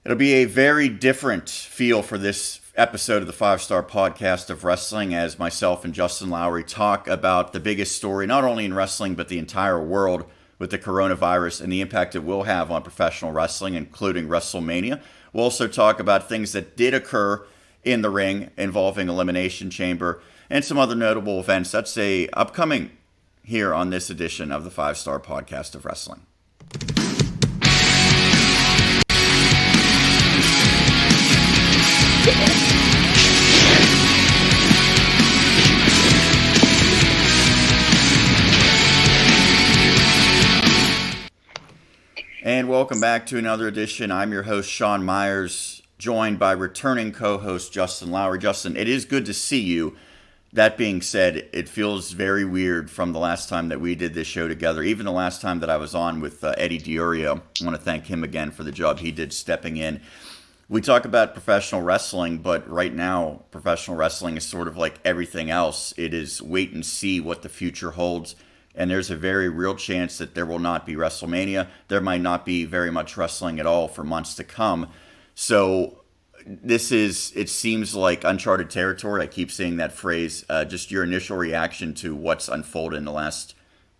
It'll be a very different feel for this episode of the 5-Star Podcast of Wrestling as myself and Justin Lowery talk about the biggest story, not only in wrestling, but the entire world with the coronavirus and the impact it will have on professional wrestling, including WrestleMania. We'll also talk about things that did occur in the ring involving Elimination Chamber and some other notable events. That's upcoming here on this edition of the 5-Star Podcast of Wrestling. And welcome back to another edition. I'm your host, Sean Meyers, joined by returning co-host Justin Lowery. Justin, it is good to see you. That being said, it feels very weird from the last time that we did this show together, even the last time that I was on with Eddie DiUrio. I want to thank him again for the job he did stepping in. We talk about professional wrestling, but right now, professional wrestling is sort of like everything else. It is wait and see what the future holds. And there's a very real chance that there will not be WrestleMania. There might not be very much wrestling at all for months to come. So it seems like uncharted territory. I keep saying that phrase. Just your initial reaction to what's unfolded in the last,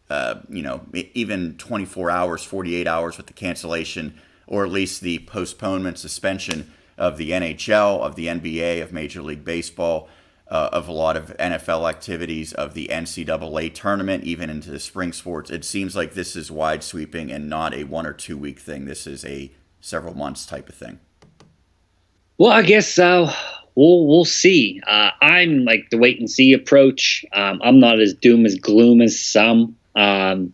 even 24 hours, 48 hours with the cancellation, or at least the postponement, suspension of the NHL, of the NBA, of Major League Baseball, of a lot of NFL activities, of the NCAA tournament, even into the spring sports. It seems like this is wide sweeping and not a 1 or 2 week thing. This is a several months type of thing. Well, I guess we'll see. I'm like the wait and see approach. I'm not as doom as gloom as some. We'll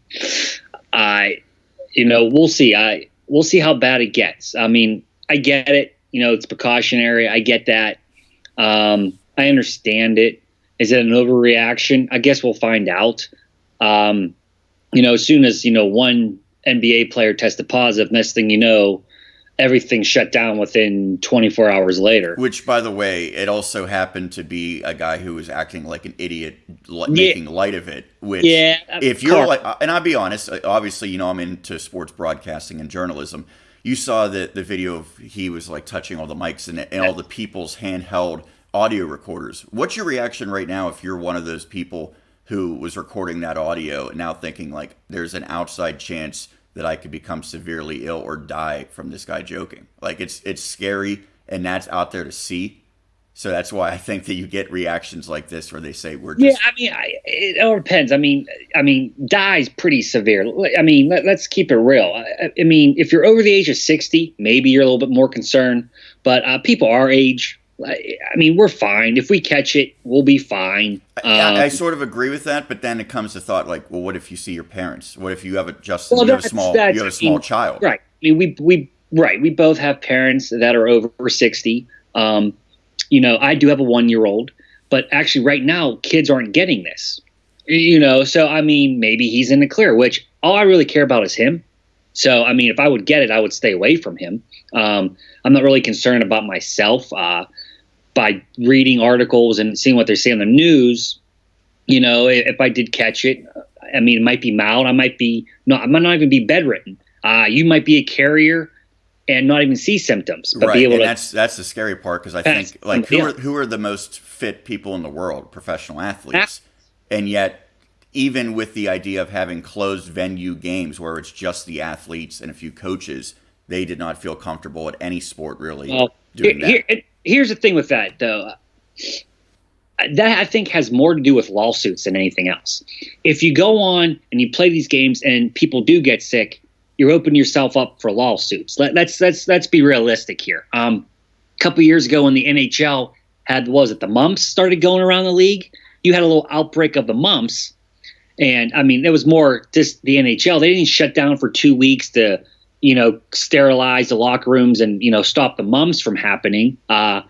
see. We'll see how bad it gets. I mean, I get it. It's precautionary. I get that. I understand it. Is it an overreaction? I guess we'll find out. As soon as, one NBA player tested positive, next thing you know, everything's shut down within 24 hours later. Which, by the way, it also happened to be a guy who was acting like an idiot, making light of it. Which, if you're like, and I'll be honest, obviously, I'm into sports broadcasting and journalism. You saw the video of he was like touching all the mics and all the people's handheld audio recorders. What's your reaction right now if you're one of those people who was recording that audio and now thinking like there's an outside chance that I could become severely ill or die from this guy joking? Like it's scary, and that's out there to see. So that's why I think that you get reactions like this where they say we're just... Yeah, it all depends. I mean, die's pretty severe. I mean, let's keep it real. I mean, if you're over the age of 60, maybe you're a little bit more concerned. But people our age, we're fine. If we catch it, we'll be fine. I sort of agree with that, but then it comes to thought like, well, what if you see your parents? What if you have a small child? Right. I mean, we both have parents that are over 60. I do have a 1-year-old, but actually right now kids aren't getting this. So I mean, maybe he's in the clear, which all I really care about is him. So I mean, if I would get it, I would stay away from him. I'm not really concerned about myself. By reading articles and seeing what they say on the news, if I did catch it, I mean, it might be mild. I might not even be bedridden. You might be a carrier and not even see symptoms, but right. Be able and to. That's the scary part, because I think like who are the most fit people in the world? Professional athletes, and yet even with the idea of having closed venue games where it's just the athletes and a few coaches, they did not feel comfortable at any sport really doing that. Here's the thing with that, though. That I think has more to do with lawsuits than anything else. If you go on and you play these games and people do get sick, you're opening yourself up for lawsuits. Let's be realistic here. A couple years ago when the NHL had, the mumps started going around the league, you had a little outbreak of the mumps. And I mean, it was more just the NHL. They didn't shut down for 2 weeks to, sterilize the locker rooms and, stop the mumps from happening. I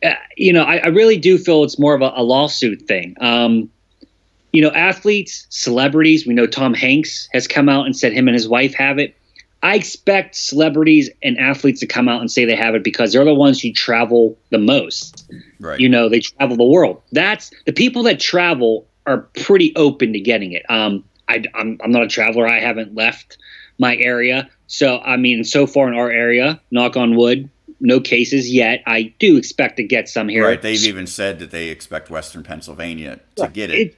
really do feel it's more of a lawsuit thing. Athletes, celebrities, we know Tom Hanks has come out and said him and his wife have it. I expect celebrities and athletes to come out and say they have it because they're the ones who travel the most. Right. They travel the world. That's the people that travel are pretty open to getting it. I'm not a traveler. I haven't left my area. So, I mean, so far in our area, knock on wood, no cases yet. I do expect to get some here. Right. They've even said that they expect Western Pennsylvania to get it.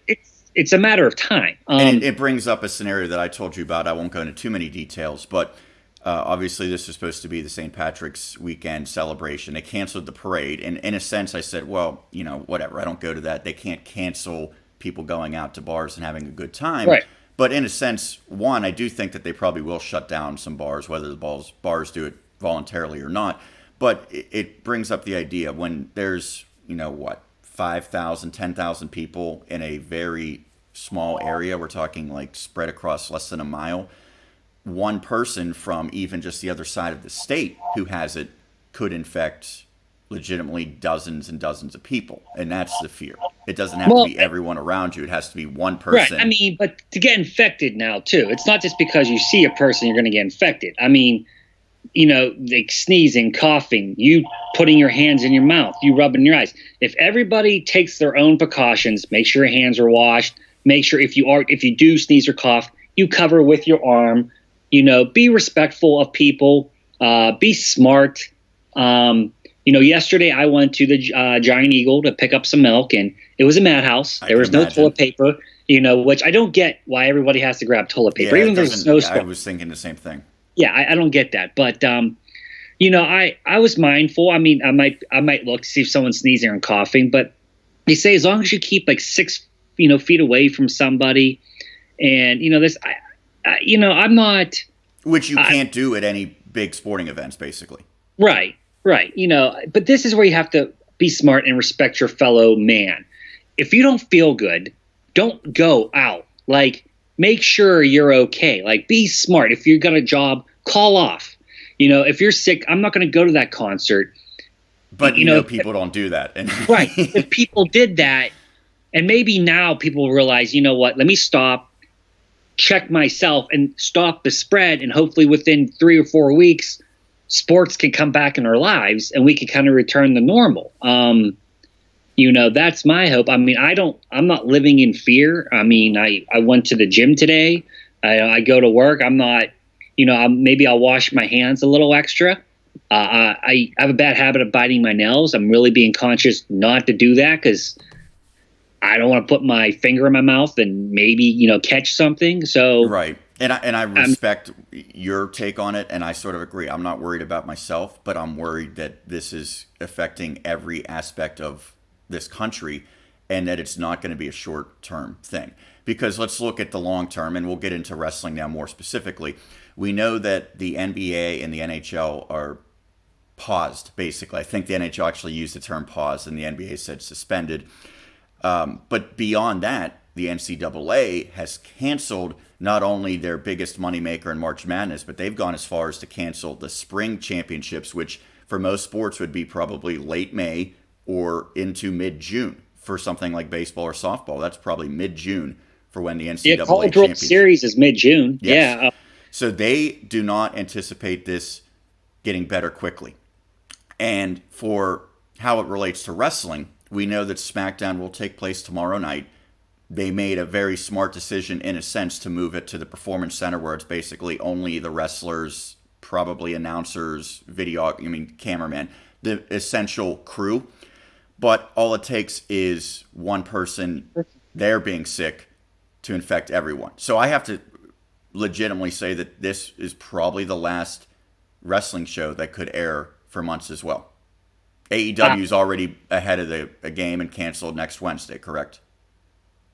It's a matter of time. And it brings up a scenario that I told you about. I won't go into too many details, but obviously this is supposed to be the St. Patrick's weekend celebration. They canceled the parade. And in a sense, I said, well, whatever. I don't go to that. They can't cancel people going out to bars and having a good time. Right. But in a sense, one, I do think that they probably will shut down some bars, whether the bars do it voluntarily or not. But it brings up the idea when there's, 5,000, 10,000 people in a very small area. We're talking like spread across less than a mile. One person from even just the other side of the state who has it could infect legitimately dozens and dozens of people. And that's the fear. It doesn't have to be everyone around you. It has to be one person. Right. I mean, but to get infected now, too, it's not just because you see a person you're going to get infected. I mean, like sneezing, coughing, you putting your hands in your mouth, you rubbing your eyes. If everybody takes their own precautions, make sure your hands are washed, make sure if you do sneeze or cough, you cover with your arm, be respectful of people, be smart. Yesterday I went to the Giant Eagle to pick up some milk, and it was a madhouse. There was no toilet paper, which I don't get why everybody has to grab toilet paper, even if there's a snowstorm. I was thinking the same thing. Yeah, I don't get that. But, I was mindful. I mean, I might look to see if someone's sneezing and coughing, but they say as long as you keep like 6, feet away from somebody, and, I'm not. Which you can't do at any big sporting events, basically. Right. But this is where you have to be smart and respect your fellow man. If you don't feel good, don't go out. Like, make sure you're okay. Like, be smart. If you've got a job, call off. If you're sick, I'm not going to go to that concert. But, people don't do that. Right. If people did that, and maybe now people realize, you know what, let me stop, check myself, and stop the spread. And hopefully within 3 or 4 weeks, sports can come back in our lives and we can kind of return to normal. That's my hope. I mean, I'm not living in fear. I mean, I went to the gym today. I go to work. I'm not, maybe I'll wash my hands a little extra. I have a bad habit of biting my nails. I'm really being conscious not to do that because I don't want to put my finger in my mouth and maybe, catch something. So, right. And I respect your take on it, and I sort of agree. I'm not worried about myself, but I'm worried that this is affecting every aspect of this country and that it's not going to be a short-term thing. Because let's look at the long term, and we'll get into wrestling now more specifically. We know that the NBA and the NHL are paused, basically. I think the NHL actually used the term paused, and the NBA said suspended. But beyond that, the NCAA has canceled not only their biggest moneymaker in March Madness, but they've gone as far as to cancel the spring championships, which for most sports would be probably late May or into mid-June. For something like baseball or softball, that's probably mid-June for when the NCAA College World Series is mid-June. Yes. Yeah. So they do not anticipate this getting better quickly. And for how it relates to wrestling, we know that SmackDown will take place tomorrow night. They made a very smart decision, in a sense, to move it to the Performance Center, where it's basically only the wrestlers, probably announcers, cameraman, the essential crew. But all it takes is one person there being sick to infect everyone. So I have to legitimately say that this is probably the last wrestling show that could air for months as well. AEW is already ahead of the game and canceled next Wednesday, correct?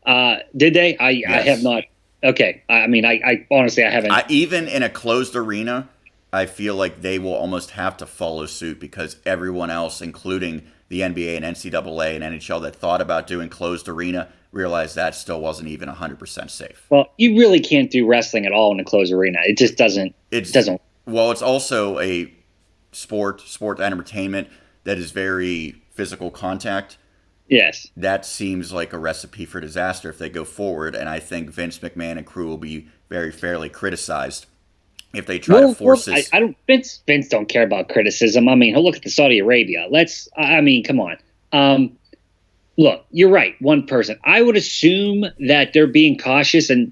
Did they? Yes. I have not. Okay. I mean, I honestly, I haven't. Even in a closed arena, I feel like they will almost have to follow suit because everyone else, including the NBA and NCAA and NHL that thought about doing closed arena, realized that still wasn't even 100% safe. Well, you really can't do wrestling at all in a closed arena. It just doesn't. Well, it's also a sport entertainment that is very physical contact. Yes. That seems like a recipe for disaster if they go forward, and I think Vince McMahon and crew will be very fairly criticized if they try to force this. Vince don't care about criticism. I mean, he'll look at the Saudi Arabia. Come on. Look, you're right. One person. I would assume that they're being cautious and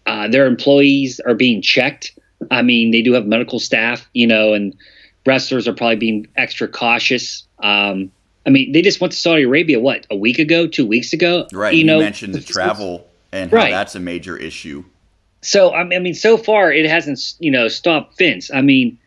their employees are being checked. I mean, they do have medical staff, and wrestlers are probably being extra cautious. I mean, they just went to Saudi Arabia, what, a week ago, 2 weeks ago? Right. You mentioned the travel and how that's a major issue. So, I mean, so far it hasn't, stopped Vince. I mean,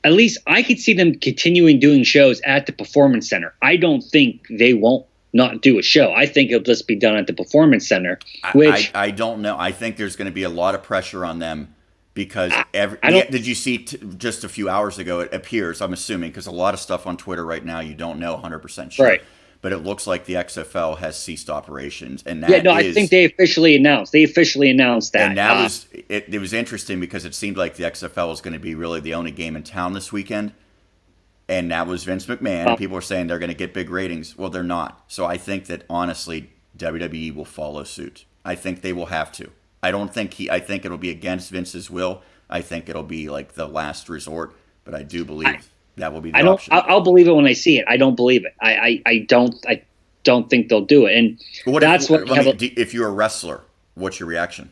at least I could see them continuing doing shows at the Performance Center. I don't think they won't not do a show. I think it'll just be done at the Performance Center, which I don't know. I think there's going to be a lot of pressure on them because did you see just a few hours ago, it appears, I'm assuming, because a lot of stuff on Twitter right now, you don't know 100% sure. Right. But it looks like the XFL has ceased operations, and I think they officially announced. That. And that was it was interesting because it seemed like the XFL was going to be really the only game in town this weekend, and that was Vince McMahon. And people were saying they're going to get big ratings. Well, they're not. So I think that honestly, WWE will follow suit. I think they will have to. I think it'll be against Vince's will. I think it'll be like the last resort, but I do believe. That will be the option. I'll believe it when I see it. I don't believe it. I don't think they'll do it. And if you're a wrestler, what's your reaction?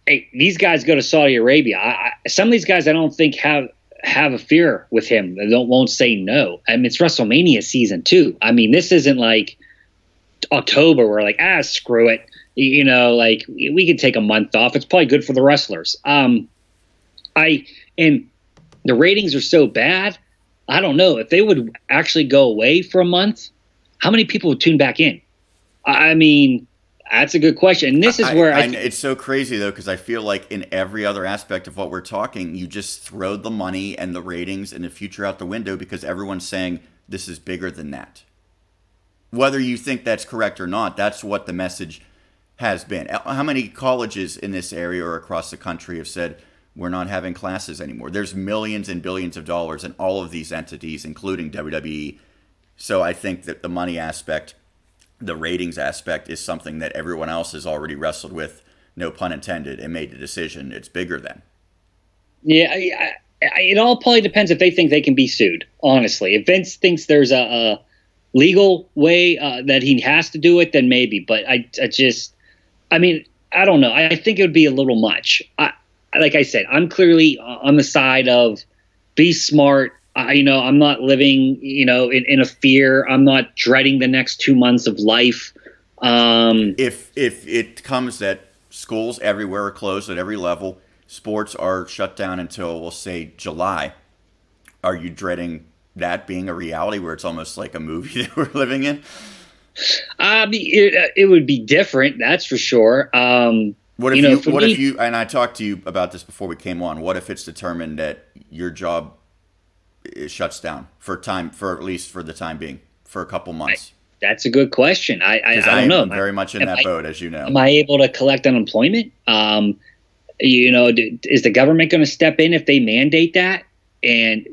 Hey, these guys go to Saudi Arabia. Some of these guys I don't think have a fear with him. They won't say no. I mean, it's WrestleMania season 2. I mean, this isn't like October where like, screw it. Like we could take a month off. It's probably good for the wrestlers. The ratings are so bad. I don't know if they would actually go away for a month. How many people would tune back in? I mean, that's a good question. And this is where it's so crazy though, because I feel like in every other aspect of what we're talking, you just throw the money and the ratings and the future out the window because everyone's saying this is bigger than that. Whether you think that's correct or not, that's what the message has been. How many colleges in this area or across the country have said, we're not having classes anymore? There's millions and billions of dollars in all of these entities, including WWE. So I think that the money aspect, the ratings aspect, is something that everyone else has already wrestled with, no pun intended, and made a decision it's bigger than. Yeah, it all probably depends if they think they can be sued, honestly. If Vince thinks there's a legal way that he has to do it, then maybe. But I don't know. I think it would be a little much. Like I said, I'm clearly on the side of be smart. I'm not living, in a fear. I'm not dreading the next 2 months of life. If it comes that schools everywhere are closed at every level, sports are shut down until, we'll say, July, are you dreading that being a reality where it's almost like a movie that we're living in? It would be different, that's for sure. What if you, and I talked to you about this before we came on, what if it's determined that your job shuts down for at least for the time being, for a couple months? That's a good question. I don't know. I'm very much in that boat, as you know. Am I able to collect unemployment? Is the government going to step in if they mandate that and,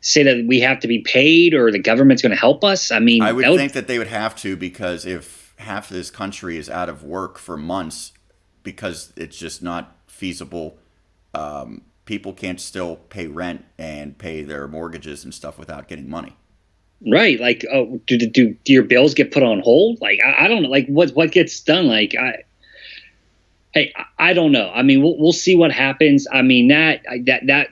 say that we have to be paid, or the government's going to help us? I mean, I would think that they would have to, because if half of this country is out of work for months because it's just not feasible, people can't still pay rent and pay their mortgages and stuff without getting money. Right. Like, do your bills get put on hold? Like, I don't know. Like, what gets done? Like, I don't know. I mean, we'll see what happens. I mean, that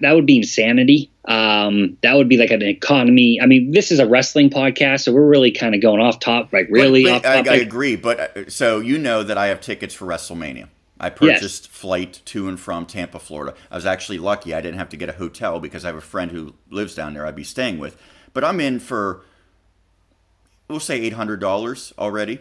would be insanity. That would be like an economy. I mean, this is a wrestling podcast, so we're really kind of going off top, like really off topic. I agree. But so that I have tickets for WrestleMania. I purchased flight to and from Tampa, Florida. I was actually lucky. I didn't have to get a hotel because I have a friend who lives down there I'd be staying with. But I'm in for, we'll say, $800 already.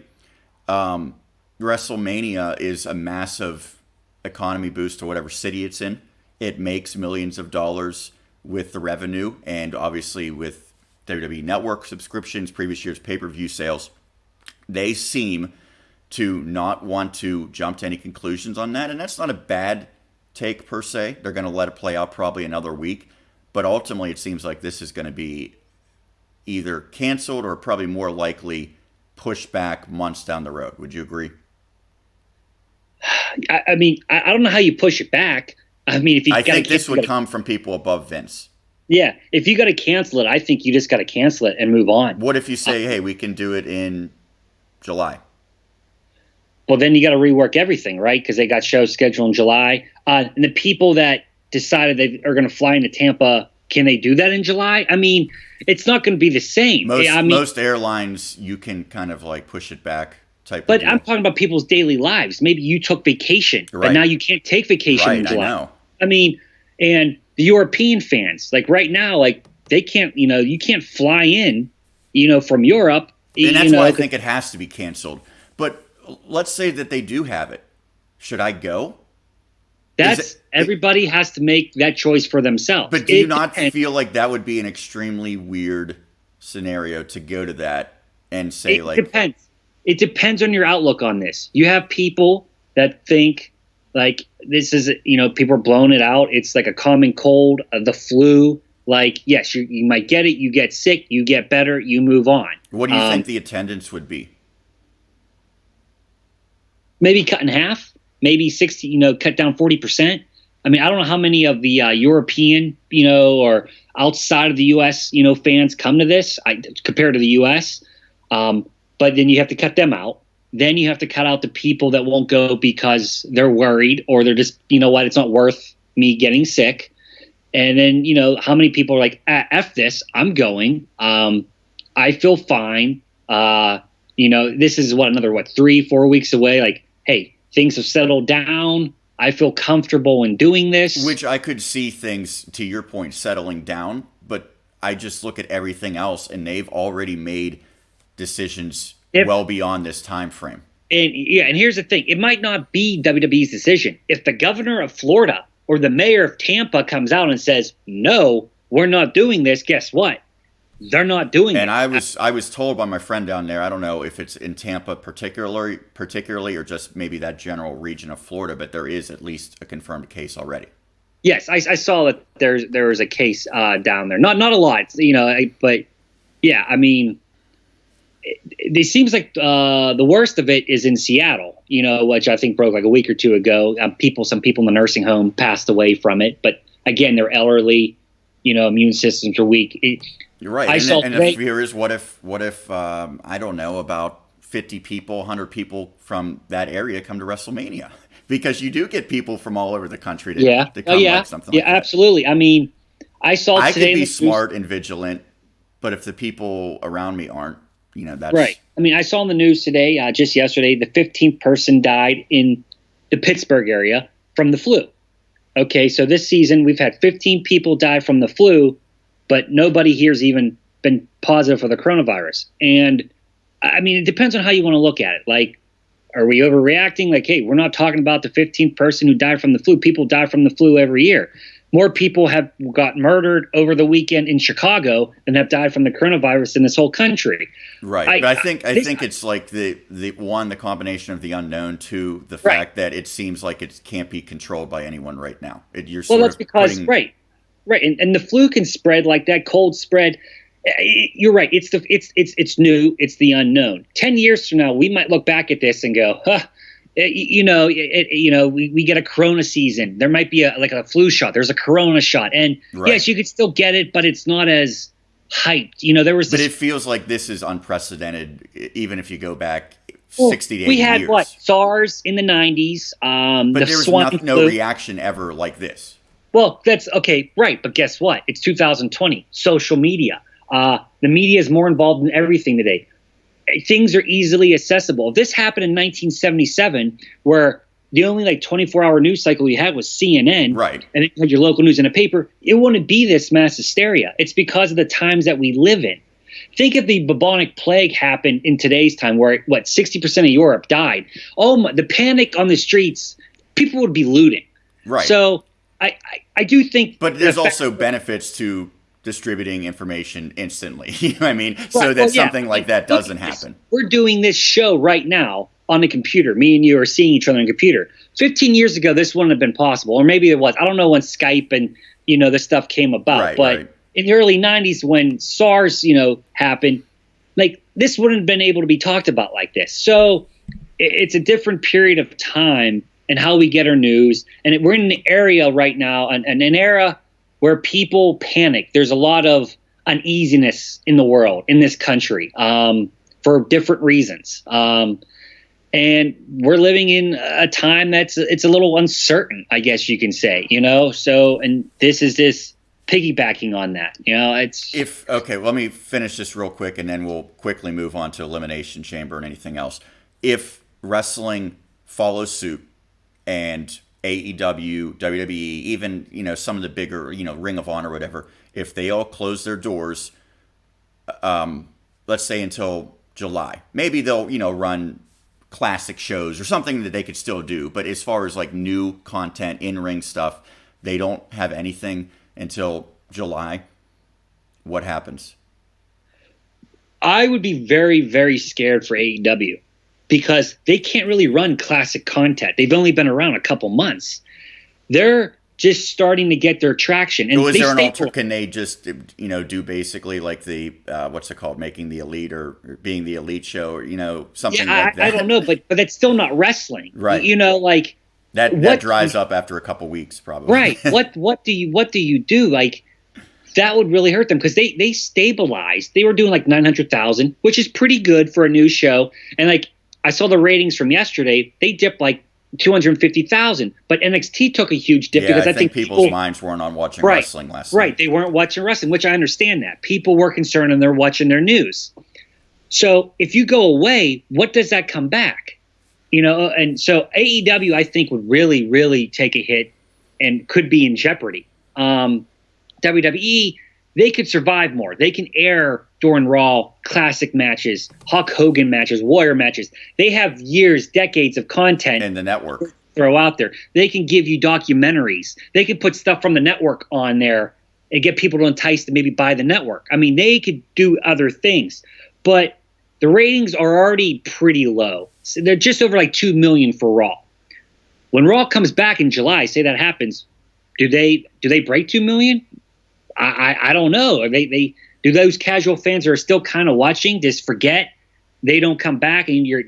WrestleMania is a massive economy boost to whatever city it's in. It makes millions of dollars with the revenue, and obviously with WWE Network subscriptions, previous year's pay-per-view sales. They seem to not want to jump to any conclusions on that, and that's not a bad take per se. They're going to let it play out probably another week, but ultimately it seems like this is going to be either canceled or probably more likely pushed back months down the road. Would you agree? I mean, I don't know how you push it back. I mean, I think this would come from people above Vince. Yeah, if you got to cancel it, I think you just got to cancel it and move on. What if you say, hey, we can do it in July? Well, then you got to rework everything, right? Because they got shows scheduled in July. And the people that decided they are going to fly into Tampa, can they do that in July? I mean, it's not going to be the same. Most airlines, you can kind of like push it back type but of deal. I'm talking about people's daily lives. Maybe you took vacation, but now you can't take vacation in July. I know. I mean, and the European fans, like right now, like they can't, you can't fly in, from Europe. And that's why I think it has to be canceled. But let's say that they do have it. Should I go? Everybody has to make that choice for themselves. But do you not feel like that would be an extremely weird scenario to go to that and say it depends. It depends on your outlook on this. You have people that think like this is, people are blowing it out. It's like a common cold, the flu. Like, yes, you might get it. You get sick. You get better. You move on. What do you think the attendance would be? Maybe cut in half. Maybe 60, cut down 40%. I mean, I don't know how many of the European, or outside of the U.S., fans come to this compared to the U.S. But then you have to cut them out. Then you have to cut out the people that won't go because they're worried or they're just, it's not worth me getting sick. And then, how many people are like, F this, I'm going. I feel fine. This is another 3-4 weeks away. Like, hey, things have settled down. I feel comfortable in doing this. Which I could see things, to your point, settling down. But I just look at everything else, and they've already made decisions well beyond this time frame. And here's the thing. It might not be WWE's decision. If the governor of Florida or the mayor of Tampa comes out and says, no, we're not doing this, guess what? They're not doing it. And I was told by my friend down there, I don't know if it's in Tampa particularly or just maybe that general region of Florida, but there is at least a confirmed case already. Yes, I saw that there was a case down there. Not a lot, but yeah, I mean, it seems like the worst of it is in Seattle, which I think broke like a week or two ago. Some people in the nursing home passed away from it, but again, they're elderly, immune systems are weak. You're right. And the fear is, what if I don't know, about 50 people, 100 people from that area come to WrestleMania? Because you do get people from all over the country to come like something like that. Yeah, absolutely. I mean, I could be smart and vigilant, but if the people around me aren't, that's... Right. I mean, I saw in the news today, just yesterday, the 15th person died in the Pittsburgh area from the flu. Okay, so this season we've had 15 people die from the flu, but nobody here's even been positive for the coronavirus. And I mean, it depends on how you want to look at it. Like, are we overreacting? Like, hey, we're not talking about the 15th person who died from the flu. People die from the flu every year. More people have got murdered over the weekend in Chicago than have died from the coronavirus in this whole country. Right. But I think it's like the combination of the unknown, to the fact that it seems like it can't be controlled by anyone right now. Right. And the flu can spread like that, cold spread. You're right. It's new. It's the unknown. 10 years from now, we might look back at this and go, we get a corona season. There might be a flu shot. There's a corona shot. And yes, you could still get it, but it's not as hyped. But it feels like this is unprecedented, even if you go back 60 to 80 years. We had SARS in the 90s. But there was no reaction ever like this. Well, that's okay. Right. But guess what? It's 2020. Social media. The media is more involved in everything today. Things are easily accessible. If this happened in 1977, where the only 24-hour news cycle you had was CNN, right, and you had your local news in a paper, it wouldn't be this mass hysteria. It's because of the times that we live in. Think if the bubonic plague happened in today's time, where 60% of Europe died. The panic on the streets, people would be looting. Right. So I do think, but there's also benefits to distributing information instantly. You know what I mean? So that something like that doesn't happen. We're doing this show right now on the computer. Me and you are seeing each other on the computer. 15 years ago, this wouldn't have been possible. Or maybe it was. I don't know when Skype and, this stuff came about. But in the early 90s, when SARS, happened, this wouldn't have been able to be talked about like this. So it's a different period of time and how we get our news. And we're in an area right now, an era where people panic. There's a lot of uneasiness in the world, in this country, for different reasons. And we're living in a time it's a little uncertain, I guess you can say, So, and this is this piggybacking on that, Okay, let me finish this real quick, and then we'll quickly move on to Elimination Chamber and anything else. If wrestling follows suit, and AEW, WWE, even some of the bigger Ring of Honor, whatever, if they all close their doors, let's say until July, maybe they'll run classic shows or something that they could still do. But as far as like new content, in-ring stuff, they don't have anything until July. What happens? I would be very, very scared for AEW because they can't really run classic content. They've only been around a couple months. They're just starting to get their traction. And can they just do basically like the what's it called, making the elite or being the elite show, or something like that? I don't know, but that's still not wrestling, right? Like that dries up after a couple weeks, probably. Right. What do you do? Like that would really hurt them because they stabilized. They were doing like 900,000, which is pretty good for a new show. And like I saw the ratings from yesterday, they dipped like 250,000, but NXT took a huge dip because I think people's minds weren't on watching wrestling last night. Right, they weren't watching wrestling, which I understand that. People were concerned and they're watching their news. So if you go away, what does that come back? And so AEW, I think, would really, really take a hit and could be in jeopardy. WWE, they could survive more. They can air during Raw classic matches, Hulk Hogan matches, Warrior matches. They have years, decades of content. And the network. Throw out there. They can give you documentaries. They can put stuff from the network on there and get people to entice to maybe buy the network. I mean, they could do other things. But the ratings are already pretty low. So they're just over like 2 million for Raw. When Raw comes back in July, say that happens, do they break 2 million? I don't know. Do those casual fans that are still kind of watching just forget? They don't come back, and you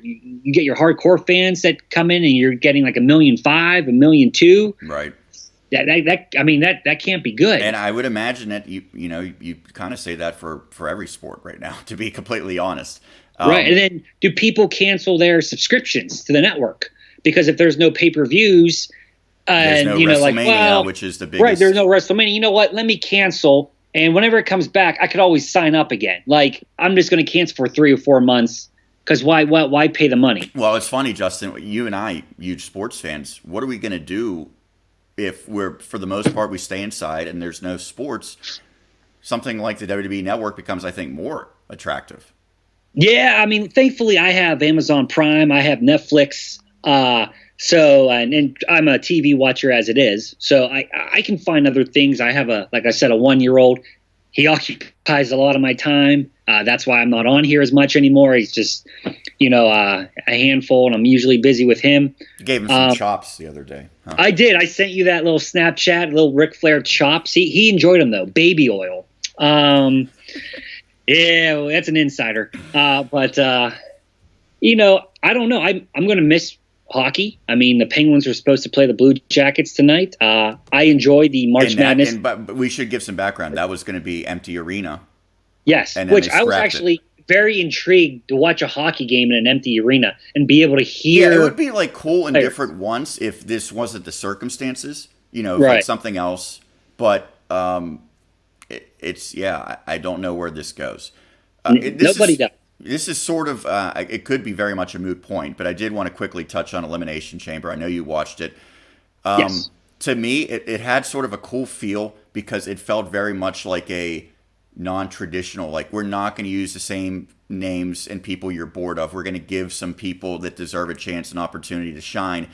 get your hardcore fans that come in, and you're getting like 1.5 million, 1.2 million. Right. That can't be good. And I would imagine that you kind of say that for every sport right now, to be completely honest. Right. And then do people cancel their subscriptions to the network because if there's no pay-per-views? There's no WrestleMania, which is the biggest. Right, there's no WrestleMania. You know what? Let me cancel, and whenever it comes back, I could always sign up again. Like, I'm just going to cancel for 3 or 4 months because why pay the money? Well, it's funny, Justin. You and I, huge sports fans. What are we going to do if for the most part, we stay inside and there's no sports? Something like the WWE Network becomes, I think, more attractive. Yeah, I mean, thankfully, I have Amazon Prime. I have Netflix. So, and I'm a TV watcher as it is. So I can find other things. I have like I said, a 1-year-old. He occupies a lot of my time. That's why I'm not on here as much anymore. He's just, a handful, and I'm usually busy with him. You gave him some chops the other day. Huh? I did. I sent you that little Snapchat, little Ric Flair chops. He enjoyed them though. Baby oil. Yeah, well, that's an insider. But I don't know. I'm going to miss hockey. I mean, the Penguins are supposed to play the Blue Jackets tonight. I enjoy the March Madness. But we should give some background. That was going to be empty arena. Yes, which I was actually very intrigued to watch a hockey game in an empty arena and be able to hear. Yeah, it would be like cool and different once if this wasn't the circumstances, if it's something else. But I don't know where this goes. Nobody does. This is sort of, it could be very much a moot point, but I did want to quickly touch on Elimination Chamber. I know you watched it. Yes. To me, it had sort of a cool feel because it felt very much like a non-traditional, like we're not going to use the same names and people you're bored of. We're going to give some people that deserve a chance, an opportunity to shine.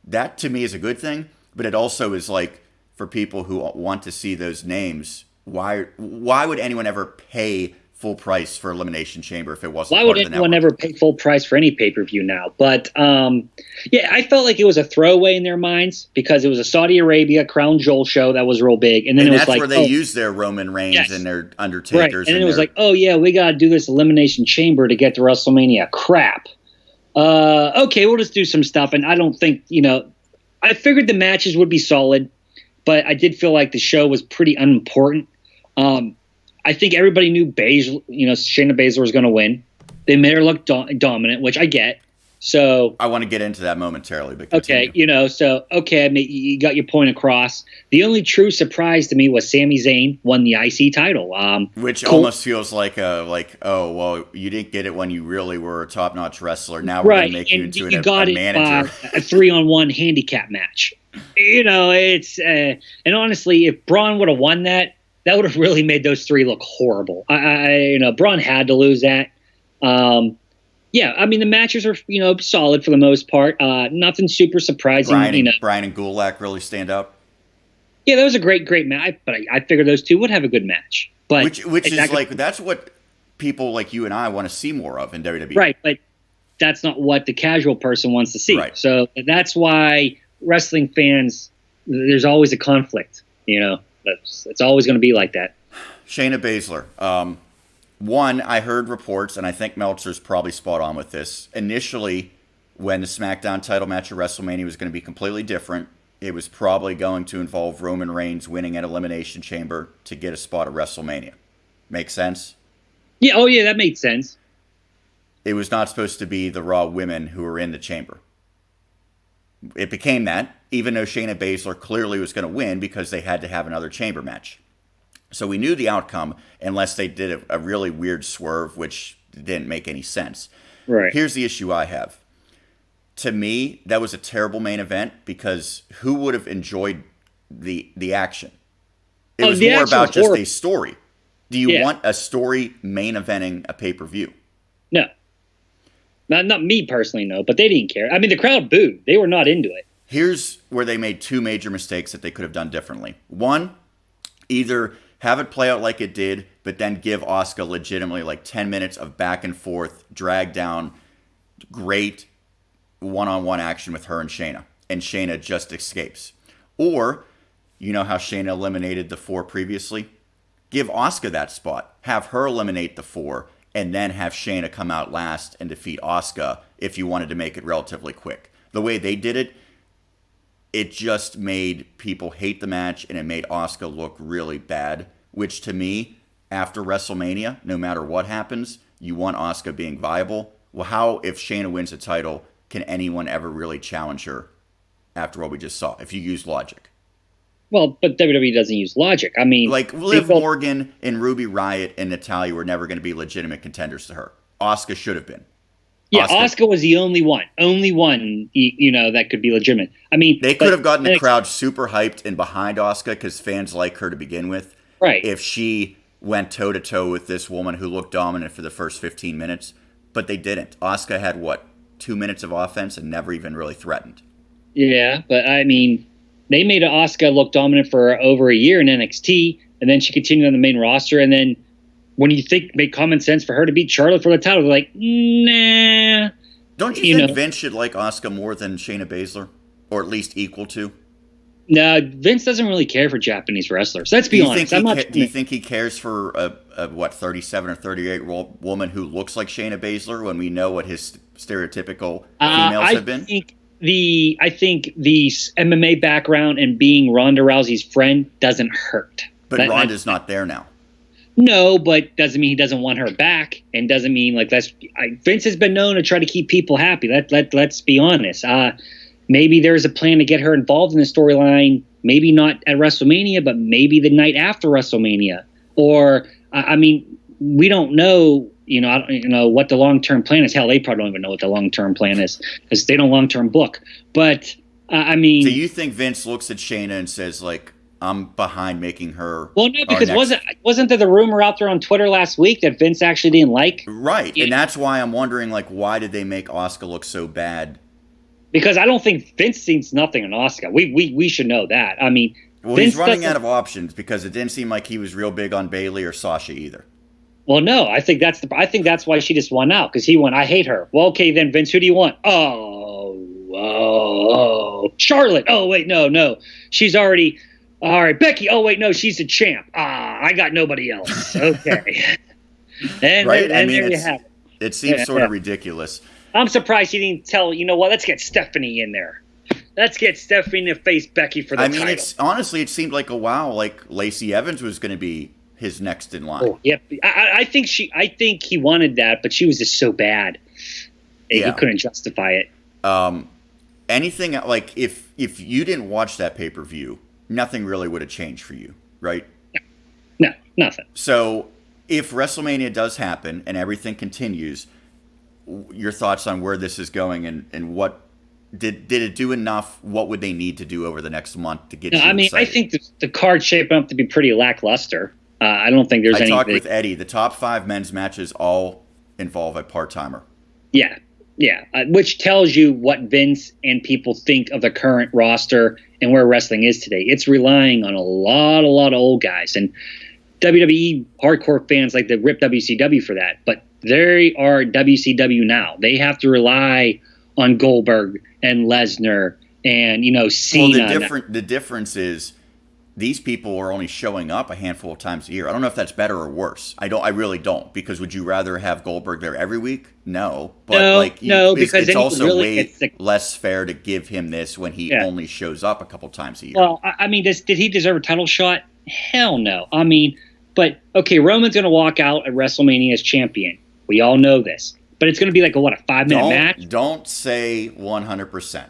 That to me is a good thing, but it also is like for people who want to see those names, why would anyone ever pay full price for Elimination Chamber if it wasn't part of the network? Why would anyone ever pay full price for any pay-per-view now? But I felt like it was a throwaway in their minds because it was a Saudi Arabia Crown Jewel show that was real big, and then it was like that's where they used their Roman Reigns and their Undertakers, right. And then it was like, oh yeah, we got to do this Elimination Chamber to get to WrestleMania. Crap. Okay, we'll just do some stuff, and I don't think I figured the matches would be solid, but I did feel like the show was pretty unimportant. I think everybody knew Shayna Baszler was going to win. They made her look dominant, which I get. So I want to get into that momentarily, but continue. okay, I mean, you got your point across. The only true surprise to me was Sami Zayn won the IC title. Which almost feels like oh, well, you didn't get it when you really were a top-notch wrestler. Now we're going to make you into you got a manager. A 3-on-1 handicap match. It's and honestly, if Braun would have won that would have really made those three look horrible. Braun had to lose that. Yeah, I mean the matches are solid for the most part. Nothing super surprising. Brian and Gulak really stand up. Yeah, that was a great match. But I figured those two would have a good match. But which is that's what people like you and I want to see more of in WWE. Right, but that's not what the casual person wants to see. Right. So that's why wrestling fans, there's always a conflict. It's always going to be like that. Shayna Baszler. One, I heard reports, and I think Meltzer's probably spot on with this. Initially, when the SmackDown title match at WrestleMania was going to be completely different, it was probably going to involve Roman Reigns winning at Elimination Chamber to get a spot at WrestleMania. Make sense? Yeah, oh yeah, that makes sense. It was not supposed to be the Raw women who were in the chamber. It became that, even though Shayna Baszler clearly was going to win because they had to have another chamber match. So we knew the outcome, unless they did a really weird swerve, which didn't make any sense. Right. Here's the issue I have. To me, that was a terrible main event because who would have enjoyed the action? It was more about just a story. Do you want a story main eventing a pay-per-view? No. Not me personally, no, but they didn't care. I mean, the crowd booed. They were not into it. Here's where they made two major mistakes that they could have done differently. One, either have it play out like it did, but then give Asuka legitimately like 10 minutes of back and forth, drag down, great one-on-one action with her and Shayna just escapes. Or, you know how Shayna eliminated the 4 previously? Give Asuka that spot. Have her eliminate the 4, and then have Shayna come out last and defeat Asuka if you wanted to make it relatively quick. The way they did it, it just made people hate the match, and it made Asuka look really bad, which to me, after WrestleMania, no matter what happens, you want Asuka being viable. Well, how, if Shayna wins the title, can anyone ever really challenge her after what we just saw, if you use logic? Well, but WWE doesn't use logic. I mean, like Liv Morgan and Ruby Riott and Natalya were never going to be legitimate contenders to her. Asuka should have been. Yeah, Asuka was the only one that could be legitimate. I mean, they could have gotten the crowd super hyped and behind Asuka because fans like her to begin with. Right. If she went toe to toe with this woman who looked dominant for the first 15 minutes, but they didn't. Asuka had 2 minutes of offense and never even really threatened. Yeah, but I mean, they made Asuka look dominant for over a year in NXT, and then she continued on the main roster, and then when you think make common sense for her to beat Charlotte for the title, they're like, nah. Don't you think Vince should like Asuka more than Shayna Baszler? Or at least equal to? No, Vince doesn't really care for Japanese wrestlers. Let's be honest. Do you think he cares for a 37 or 38-year-old woman who looks like Shayna Baszler when we know what his stereotypical females have been? I think the MMA background and being Ronda Rousey's friend doesn't hurt. But Ronda's not there now. No, but doesn't mean he doesn't want her back, and doesn't mean Vince has been known to try to keep people happy. Let's be honest. Maybe there's a plan to get her involved in the storyline. Maybe not at WrestleMania, but maybe the night after WrestleMania. Or I mean, we don't know. I don't know what the long-term plan is. Hell, they probably don't even know what the long-term plan is because they don't long-term book. But I mean, so you think Vince looks at Shayna and says like, I'm behind making her. Well, no, because wasn't there the rumor out there on Twitter last week that Vince actually didn't like? Right, and that's why I'm wondering, like, why did they make Asuka look so bad? Because I don't think Vince sees nothing in Asuka. We should know that. I mean, well, Vince he's running out of options because it didn't seem like he was real big on Bayley or Sasha either. Well, no, I think that's why she just won out because he went. I hate her. Well, okay, then Vince, who do you want? Oh, Charlotte. Oh, wait, no, she's already. All right, Becky. Oh, wait, no, she's a champ. I got nobody else. Okay. and right? And there you have it. It seems sort of ridiculous. I'm surprised he didn't tell, you know what, let's get Stephanie in there. Let's get Stephanie to face Becky for the title. I mean, honestly, it seemed like a while, like Lacey Evans was going to be his next in line. Oh, yep. I think he wanted that, but she was just so bad. He couldn't justify it. Anything like if you didn't watch that pay-per-view, nothing really would have changed for you, right? No, nothing. So if WrestleMania does happen and everything continues, your thoughts on where this is going and what did it do enough? What would they need to do over the next month to get you excited? I think the card's shaping up to be pretty lackluster. I don't think there's anything. I talked with Eddie. The top 5 men's matches all involve a part-timer. Yeah. Which tells you what Vince and people think of the current roster and where wrestling is today. It's relying on a lot of old guys. And WWE hardcore fans like to rip WCW for that. But they are WCW now. They have to rely on Goldberg and Lesnar and, Cena. Well, the difference is these people are only showing up a handful of times a year. I don't know if that's better or worse. I really don't, because would you rather have Goldberg there every week? No. But because it's also really way less fair to give him this when he only shows up a couple times a year. Well, I mean, did he deserve a title shot? Hell no. I mean, but okay, Roman's going to walk out at WrestleMania as champion. We all know this. But it's going to be like a 5-minute match? Don't say 100%,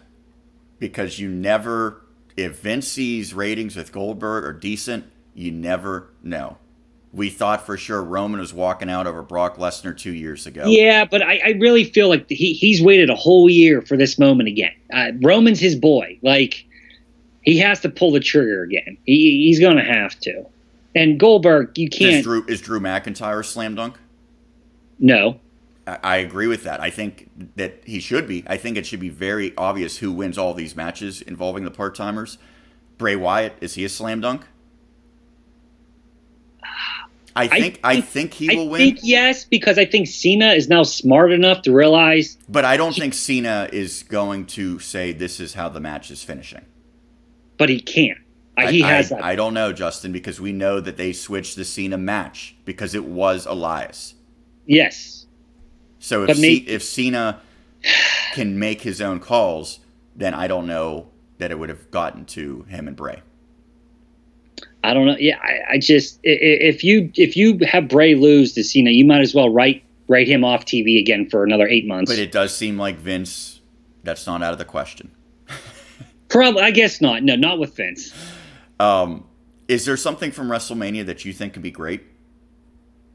because you never. If Vince sees ratings with Goldberg are decent, you never know. We thought for sure Roman was walking out over Brock Lesnar 2 years ago. Yeah, but I really feel like he's waited a whole year for this moment again. Roman's his boy. Like, he has to pull the trigger again. He's going to have to. And Goldberg, you can't. Is Drew McIntyre a slam dunk? No. I agree with that. I think that he should be. I think it should be very obvious who wins all these matches involving the part-timers. Bray Wyatt, is he a slam dunk? I think he will win. I think yes, because I think Cena is now smart enough to realize. But I don't think Cena is going to say this is how the match is finishing. But he can't. He has that. I don't know, Justin, because we know that they switched the Cena match because it was Elias. Yes. So if Cena can make his own calls, then I don't know that it would have gotten to him and Bray. I don't know. Yeah, I just if you have Bray lose to Cena, you might as well write him off TV again for another 8 months. But it does seem like Vince, that's not out of the question. Probably, I guess not. No, not with Vince. Is there something from WrestleMania that you think could be great?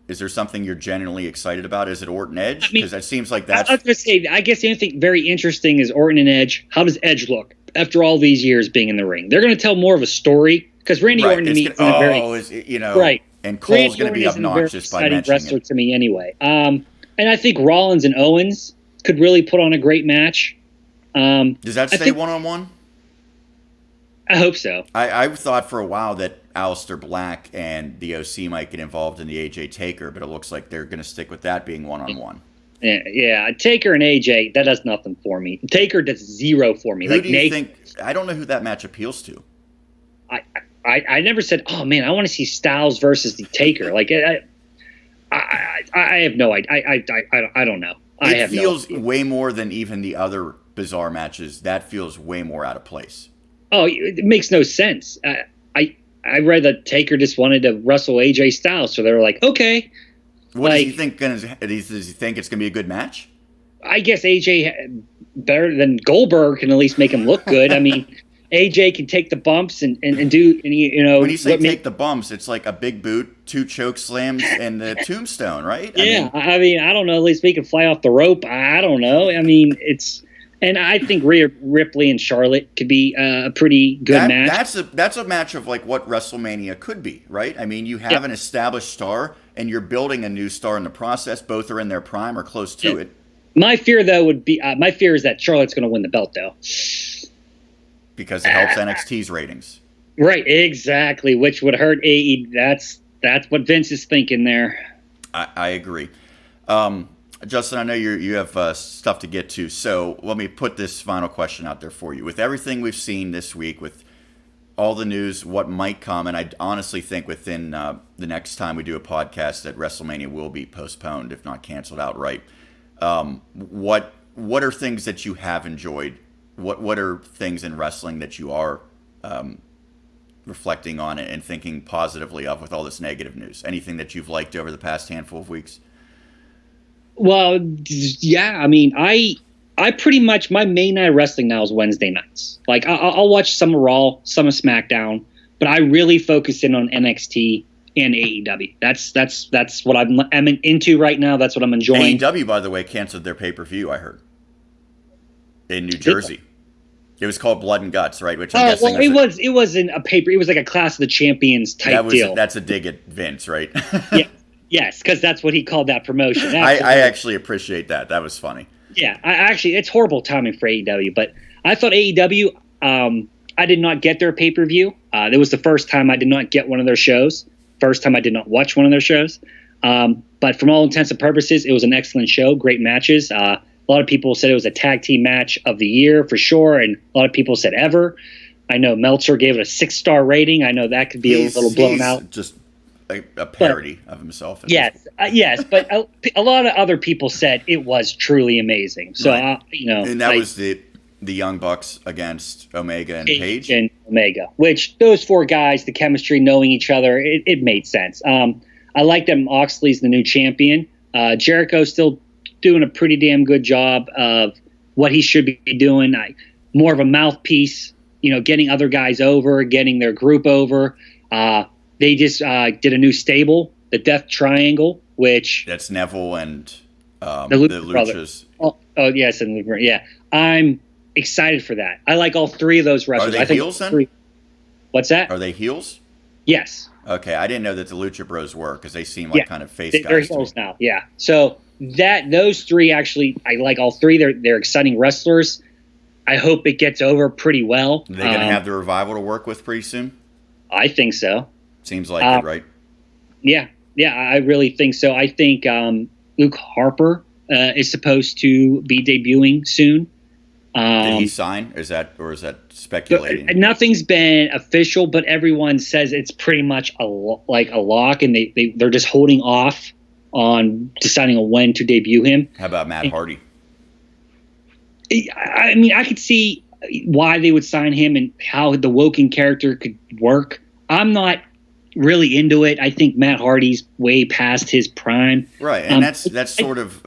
Is there something you're genuinely excited about? Is it Orton Edge? Because it seems like that's. I was going to say, I guess anything very interesting is Orton and Edge. How does Edge look after all these years being in the ring? They're going to tell more of a story because Randy Orton to me is right. And Cole's going to be obnoxious by mentioning wrestler to me anyway. And I think Rollins and Owens could really put on a great match. Does that stay one-on-one? I hope so. I thought for a while that Aleister Black and the OC might get involved in the AJ Taker, but it looks like they're going to stick with that being one-on-one. Yeah, Taker and AJ, that does nothing for me. Taker does zero for me. Who do you think? I don't know who that match appeals to. I never said, oh man, I want to see Styles versus the Taker. Like I have no idea. I don't know. It feels way more than even the other bizarre matches. That feels way more out of place. Oh, it makes no sense. I read that Taker just wanted to wrestle AJ Styles, so they were like, okay. What does he think? Does he think it's going to be a good match? I guess AJ, better than Goldberg, can at least make him look good. I mean, AJ can take the bumps and do, and When you say take the bumps, it's like a big boot, 2 choke slams, and the tombstone, right? Yeah, I mean, I don't know. At least we can fly off the rope. I don't know. I mean, it's. And I think Rhea Ripley and Charlotte could be a pretty good match. That's a match of like what WrestleMania could be, right? I mean, you have an established star, and you're building a new star in the process. Both are in their prime or close to it. My fear, though, would be my fear is that Charlotte's going to win the belt, though, because it helps NXT's ratings. Right, exactly. Which would hurt AE. That's what Vince is thinking there. I agree. Justin, I know you have stuff to get to, so let me put this final question out there for you. With everything we've seen this week, with all the news, what might come, and I honestly think within the next time we do a podcast that WrestleMania will be postponed, if not canceled outright. What are things that you have enjoyed? What are things in wrestling that you are reflecting on and thinking positively of with all this negative news? Anything that you've liked over the past handful of weeks? Well, yeah. I mean, I pretty much my main night of wrestling now is Wednesday nights. Like I'll watch some of Raw, some of SmackDown, but I really focus in on NXT and AEW. That's what I'm into right now. That's what I'm enjoying. AEW, by the way, canceled their pay-per-view, I heard, in New Jersey. It was called Blood and Guts, right? Which I'm guessing it wasn't a paper. It was like a Clash of the Champions type deal. That's a dig at Vince, right? Yeah, yes, because that's what he called that promotion. I actually appreciate that. That was funny. Yeah, it's horrible timing for AEW, but I thought AEW. I did not get their pay-per-view. It was the first time I did not get one of their shows. First time I did not watch one of their shows. But from all intents and purposes, it was an excellent show. Great matches. A lot of people said it was a tag team match of the year for sure, and a lot of people said ever. I know Meltzer gave it a 6-star rating. I know that could be a little blown out. Just a parody of himself. Yes, yes, but a lot of other people said it was truly amazing. So right. And that was the Young Bucks against Omega and Page and Omega, which those 4 guys, the chemistry, knowing each other, it made sense. I like them. Moxley's the new champion. Jericho's still doing a pretty damn good job of what he should be doing. More of a mouthpiece, getting other guys over, getting their group over. They just did a new stable, the Death Triangle, which that's Neville and the Luchas. Oh yes, and yeah, I'm excited for that. I like all 3 of those wrestlers. Are they heels then? What's that? Are they heels? Yes. Okay, I didn't know that the Lucha Bros were because they seem like kind of face guys. They're heels now. Yeah. So those 3 actually, I like all 3. They're exciting wrestlers. I hope it gets over pretty well. Are they going to have the Revival to work with pretty soon? I think so. Seems like it, right? Yeah, I really think so. I think Luke Harper is supposed to be debuting soon. Did he sign? Is that speculating? Nothing's been official, but everyone says it's pretty much a lock, and they're just holding off on deciding on when to debut him. How about Matt Hardy? I mean, I could see why they would sign him and how the Woken character could work. I'm not really into it. I think Matt Hardy's way past his prime. Right, and that's sort of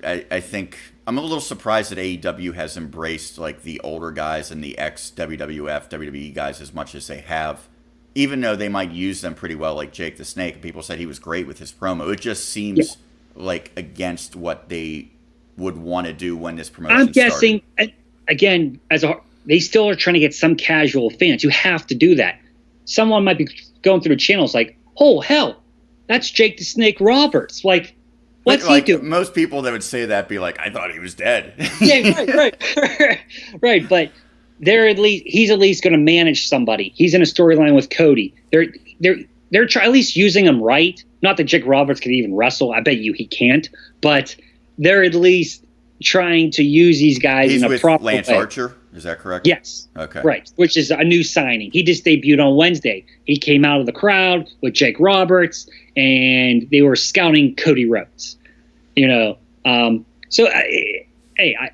I think I'm a little surprised that AEW has embraced like the older guys and the ex-WWF, WWE guys as much as they have, even though they might use them pretty well, like Jake the Snake. People said he was great with his promo. It just seems like against what they would want to do when this promotion I'm guessing, again, they still are trying to get some casual fans. You have to do that. Someone might be going through the channels like, oh, hell, that's Jake the Snake Roberts. Like, what's he doing? Most people that would say that be like, I thought he was dead. Yeah, right. Right, but he's at least going to manage somebody. He's in a storyline with Cody. They're at least using him right. Not that Jake Roberts can even wrestle. I bet you he can't. But they're at least trying to use these guys in a proper way. Lance Archer, is that correct? Yes. Okay. Right, which is a new signing. He just debuted on Wednesday. He came out of the crowd with Jake Roberts, and they were scouting Cody Rhodes. So I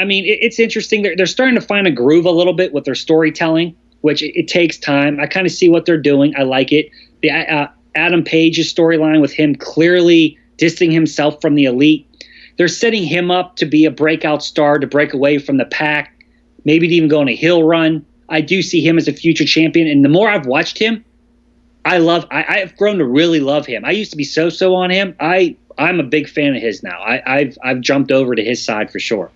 mean, it's interesting. They're starting to find a groove a little bit with their storytelling, which it takes time. I kind of see what they're doing. I like it. The Adam Page's storyline with him clearly distancing himself from the elite. They're setting him up to be a breakout star, to break away from the pack, maybe to even go on a hill run. I do see him as a future champion, and the more I've watched him, I've grown to really love him. I used to be so on him. I'm a big fan of his now. I've jumped over to his side for sure.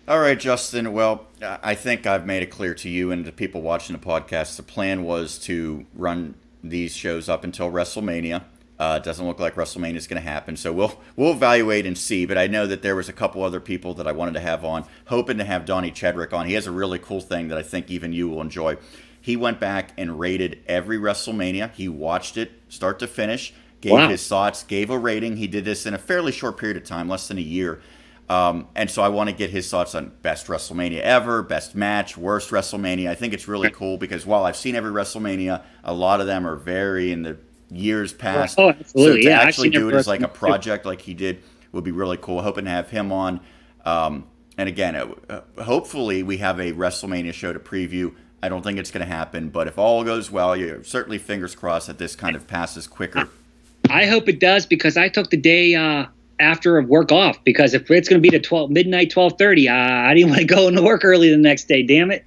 All right, Justin. Well, I think I've made it clear to you and to people watching the podcast, the plan was to run these shows up until WrestleMania. It doesn't look like WrestleMania is going to happen, so we'll evaluate and see. But I know that there was a couple other people that I wanted to have on, hoping to have Donnie Chedrick on. He has a really cool thing that I think even you will enjoy. He went back and rated every WrestleMania. He watched it start to finish, gave his thoughts, gave a rating. He did this in a fairly short period of time, less than a year. And so I want to get his thoughts on best WrestleMania ever, best match, worst WrestleMania. I think it's really cool because while I've seen every WrestleMania, a lot of them are very in the years past. Oh, absolutely. So to actually do it as like a project like he did would be really cool. Hoping to have him on. And again, hopefully we have a WrestleMania show to preview. I don't think it's going to happen, but if all goes well, you're certainly fingers crossed that this kind of passes quicker. I hope it does because I took the day after work off, because if it's going to be to midnight, 12:30, I didn't want to go into work early the next day. Damn it.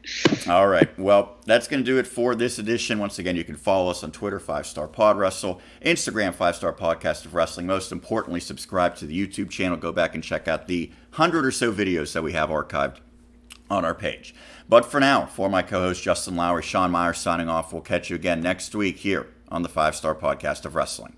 All right. Well, that's going to do it for this edition. Once again, you can follow us on Twitter, 5-Star Pod Wrestle, Instagram, 5-Star Podcast of Wrestling. Most importantly, subscribe to the YouTube channel. Go back and check out the 100 or so videos that we have archived on our page. But for now, for my co-host Justin Lowery, Sean Meyers signing off. We'll catch you again next week here on the 5-Star Podcast of Wrestling.